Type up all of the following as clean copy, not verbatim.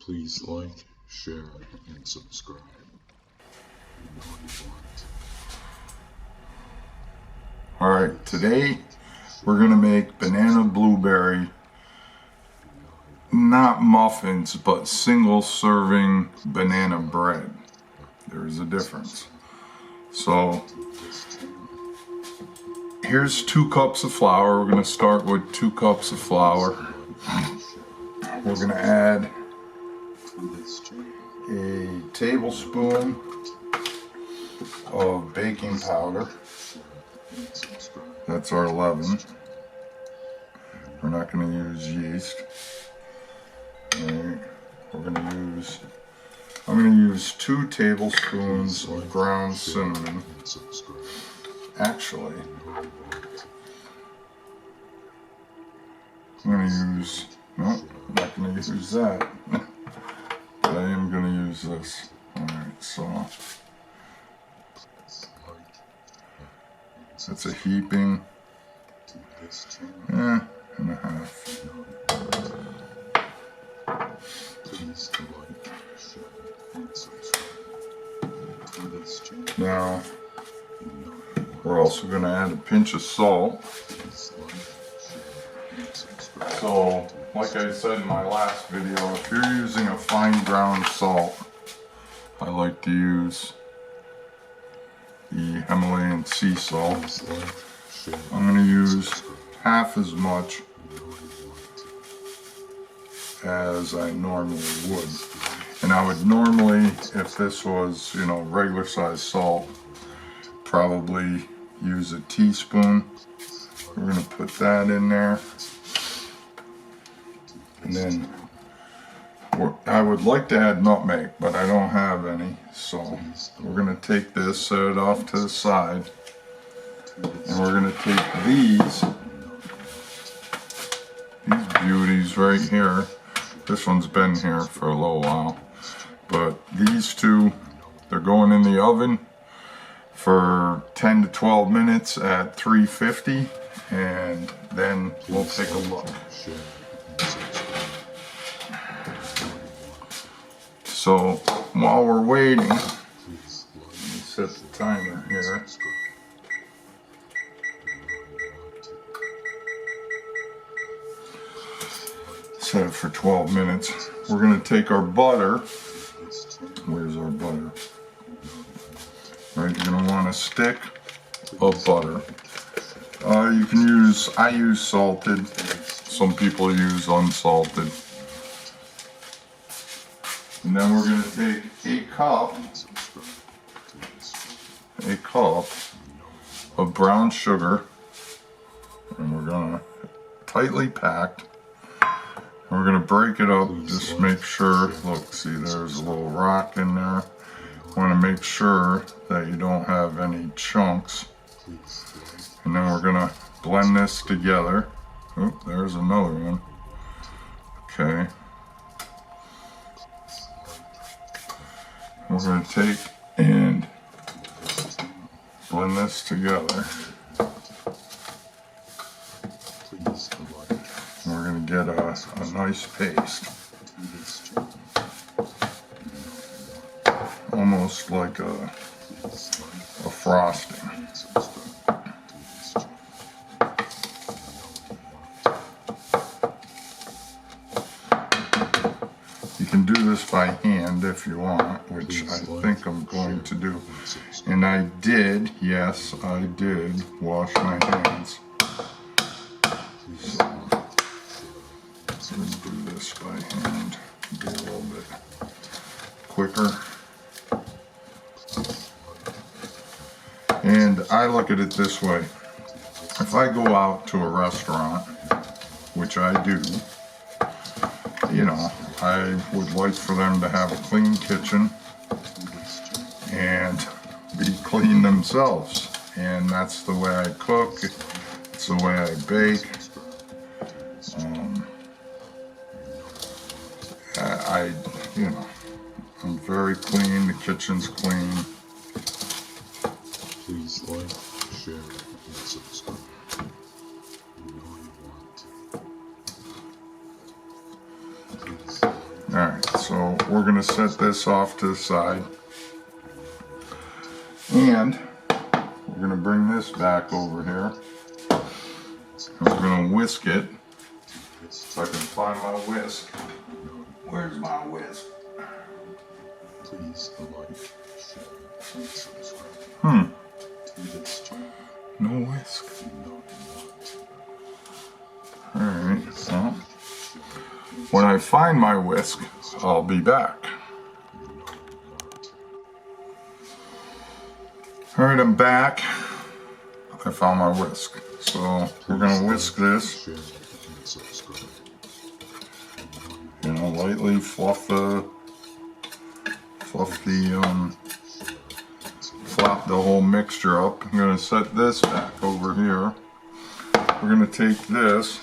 Please like, share, and subscribe. You know you want. Alright, today we're going to make banana blueberry, not muffins, but single serving banana bread. There's a difference. So, here's 2 cups of flour. We're going to start with 2 cups of flour. We're going to add a tablespoon of baking powder. That's our leaven. We're not going to use yeast. Alright, I'm going to use 2 tablespoons of ground cinnamon. Actually, I'm going to use, no, I'm not going to use that. But I am going to use this. Alright, so that's a heaping and a half. Now, we're also going to add a pinch of salt. So, like I said in my last video, if you're using a fine ground salt, I like to use the Himalayan sea salt. I'm going to use half as much as I normally would. And I would normally, if this was, regular size salt, probably use a teaspoon. We're going to put that in there. And then I would like to add nutmeg, but I don't have any. So we're going to take this, set it off to the side. And we're going to take these beauties right here. This one's been here for a little while. But these 2, they're going in the oven for 10 to 12 minutes at 350. And then we'll take a look. So while we're waiting, let me set the timer here. Set it for 12 minutes. We're going to take our butter. Where's our butter? Right, you're going to want a stick of butter. You can use, I use salted. Some people use unsalted. And then we're going to take a cup of brown sugar, and we're going to tightly packed. And we're going to break it up, just make sure, look, see there's a little rock in there. Want to make sure that you don't have any chunks. And then we're going to blend this together. Oh, there's another one. Okay. We're going to take and blend this together. We're going to get a nice paste. Almost like a frosting. You can do this by hand if you want, which I think I'm going to do. And I did, yes, I did wash my hands. So, I'm going to do this by hand, be a little bit quicker. And I look at it this way. If I go out to a restaurant, which I do, I would like for them to have a clean kitchen and be clean themselves. And that's the way I cook, it's the way I bake. I'm very clean, the kitchen's clean. Please like, share, and subscribe. You know you want. Alright, So we're going to set this off to the side. And we're going to bring this back over here. And we're going to whisk it. So I can find my whisk. Where's my whisk? Please like, share, and subscribe to this channel. No whisk. No, not. Alright, so when I find my whisk, I'll be back. Alright, I'm back. I found my whisk. So we're gonna whisk this. Share and subscribe. You know, lightly fluff the whole mixture up. I'm gonna set this back over here. We're gonna take this.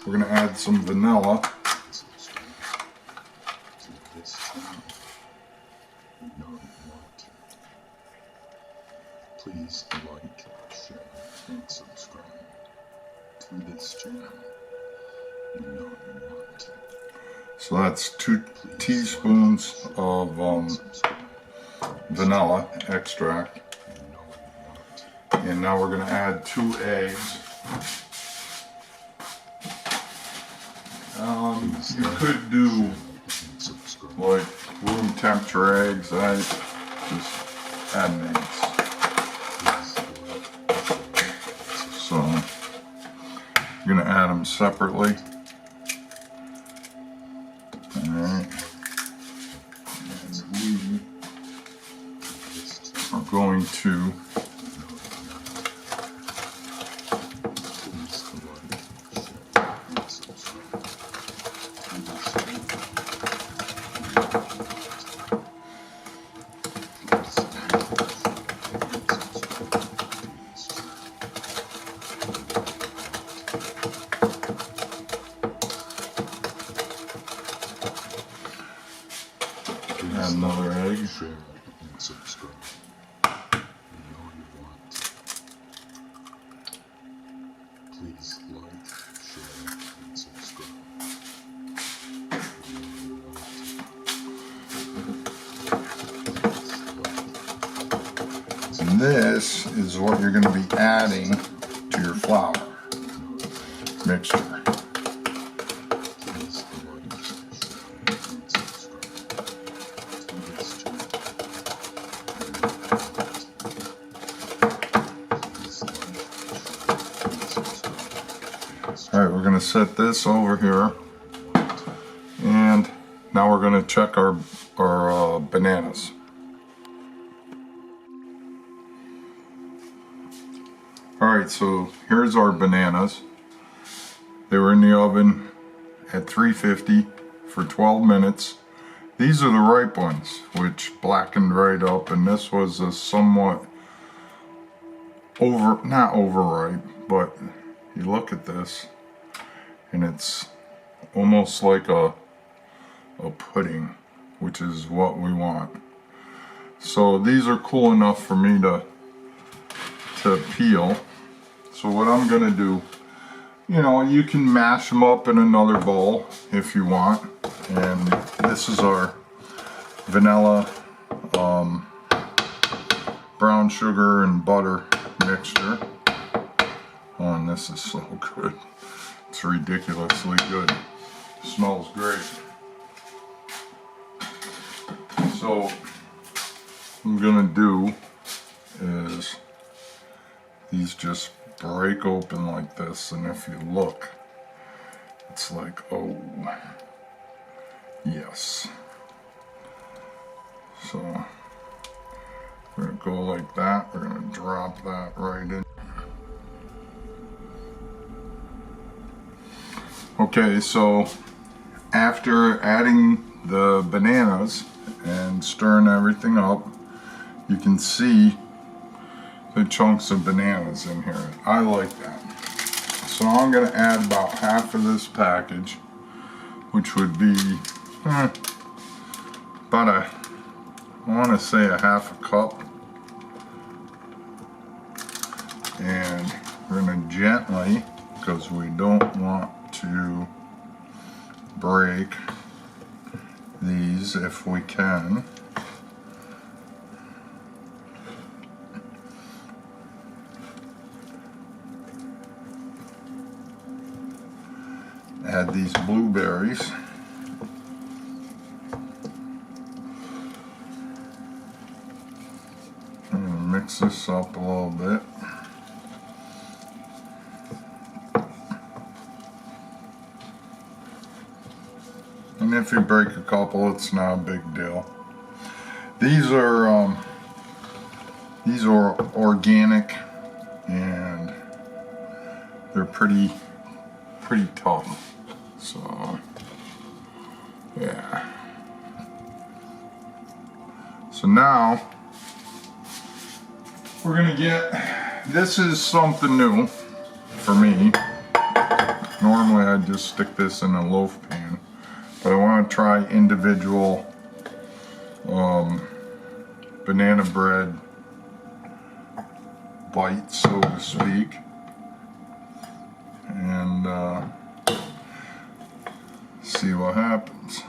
We're gonna add some vanilla. Please like, share, and subscribe to this channel. You know you want to. So that's 2 teaspoons of vanilla extract. And now we're gonna add 2 eggs. You could do like room temperature eggs. I just add an eggs. So you're gonna add them separately. Alright. And we are going to add another egg. Share and subscribe. You know you want to. Please like, share, and subscribe. And this is what you're going to be adding to your flour mixture. Alright, we're going to set this over here, and now we're going to check our bananas. Alright, so here's our bananas. They were in the oven at 350 for 12 minutes. These are the ripe ones, which blackened right up, and this was a somewhat not overripe, but you look at this and it's almost like a pudding, which is what we want. So these are cool enough for me to peel. So what I'm gonna do, you know, you can mash them up in another bowl if you want. And this is our vanilla, brown sugar and butter mixture. Oh, and this is so good. It's ridiculously good. It smells great. So what I'm gonna do is these just break open like this, and if you look, it's like, oh yes. So we're gonna go like that. We're gonna drop that right in. Okay, so after adding the bananas and stirring everything up, you can see the chunks of bananas in here. I like that. So I'm going to add about half of this package, which would be about I want to say a half a cup. And we're going to gently, because we don't want to break these if we can. Add these blueberries. I'm gonna mix this up a little bit. And if you break a couple, it's not a big deal. These are organic, and they're pretty tough. So yeah. So now we're gonna get, this is something new for me. Normally I just stick this in a loaf pan, but I want to try individual banana bread bites, so to speak, and see what happens.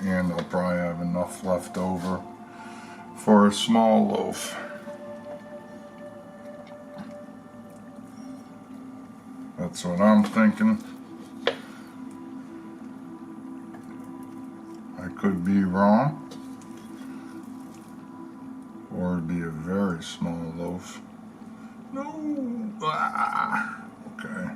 And I'll probably have enough left over for a small loaf. That's what I'm thinking. I could be wrong, or it'd be a very small loaf. No! Ah, okay.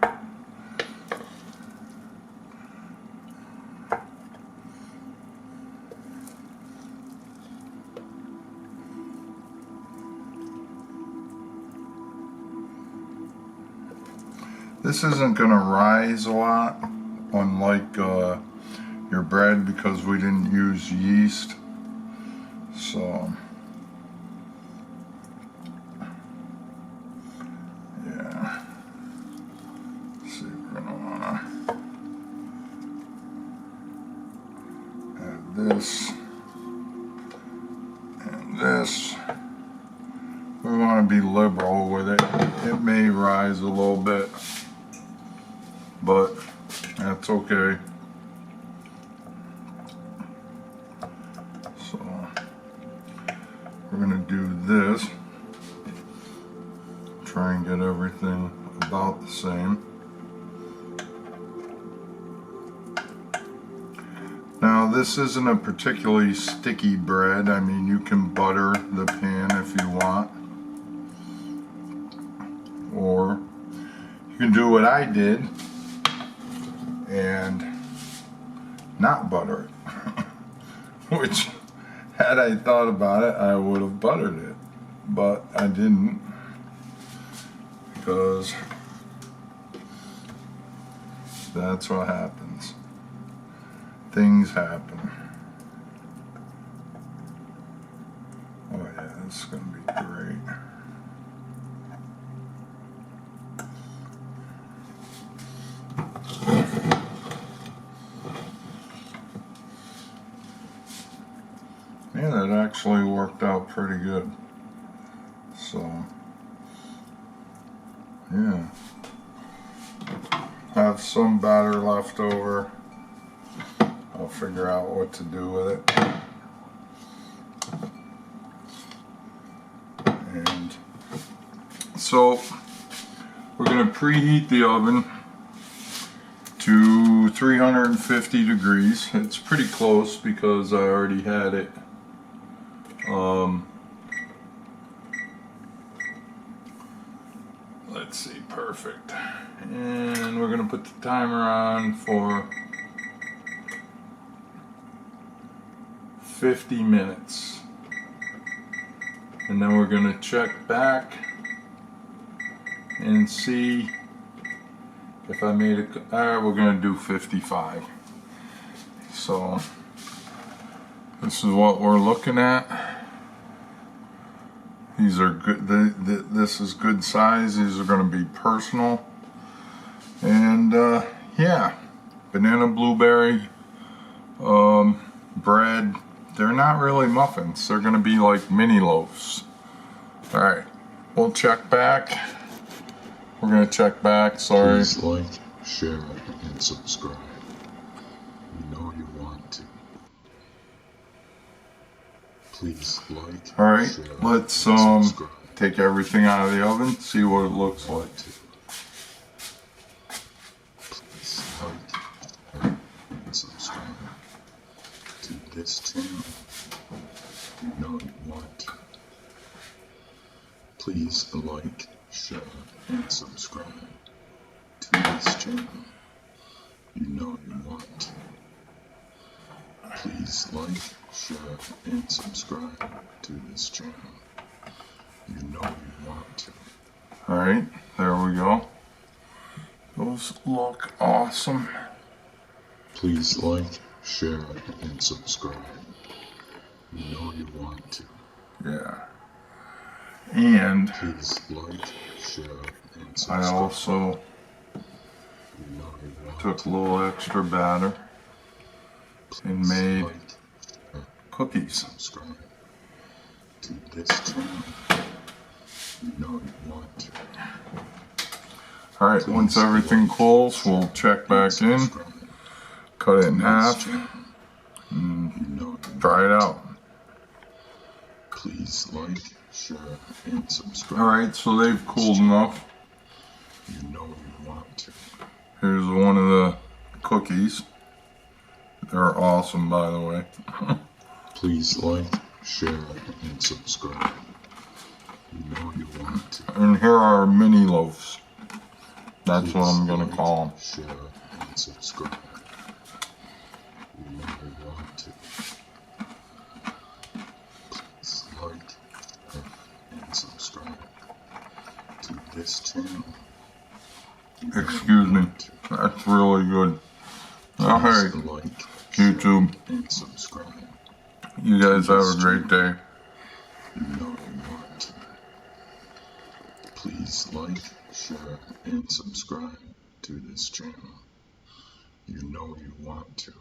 This isn't going to rise a lot, unlike your bread, because we didn't use yeast. So, yeah. Let's see, we're going to want to add this and this. We want to be liberal with it. It may rise a little bit, but that's okay. So we're gonna do this, try and get everything about the same. Now this isn't a particularly sticky bread. I mean, you can butter the pan if you want, or you can do what I did and not butter it. Which, had I thought about it, I would have buttered it, but I didn't, because that's what happens. Things happen. Oh yeah, this is gonna be great. Yeah, that actually worked out pretty good. So, yeah. Have some batter left over. I'll figure out what to do with it. And so, we're going to preheat the oven to 350 degrees. It's pretty close because I already had it let's see, perfect. And we're gonna put the timer on for 50 minutes. And then we're gonna check back and see if I made it. Alright, we're gonna do 55. So this is what we're looking at. These are good. This is good size. These are going to be personal. And yeah, banana blueberry bread. They're not really muffins. They're going to be like mini loaves. All right, we'll check back We're gonna check back. Sorry. Please like, share, and subscribe. You know you want to. Please like, All right, share, let's and subscribe. take everything out of the oven. See what it looks like. Please like and subscribe to this channel. You know you want to. Please like, share, and subscribe to this channel. You know you want to. Please like, share, and subscribe to this channel. You know you want to. All right, there we go. Those look awesome. Please like, share, and subscribe. You know you want to. Yeah. And Please like, share, and I subscribe. also You know you want took to. a little extra batter and Please made like, share, and cookies. subscribe to this channel. You know you want to. All right, once everything cools, we'll check back in, cut it in half, and dry it out. Please like, share, and subscribe. All right, so they've cooled enough. You know you want to. Here's one of the cookies. They're awesome, by the way. Please like, share, and subscribe. You know you want to. And here are mini loaves. That's what I'm Please gonna like, call them. Share and subscribe. You know you want to. Please like and subscribe to this channel. You know Excuse you me. want to. That's really good. All right, Please like, YouTube. share, and subscribe. You guys have a great day. You know you want to. Please like, share, and subscribe to this channel. You know you want to.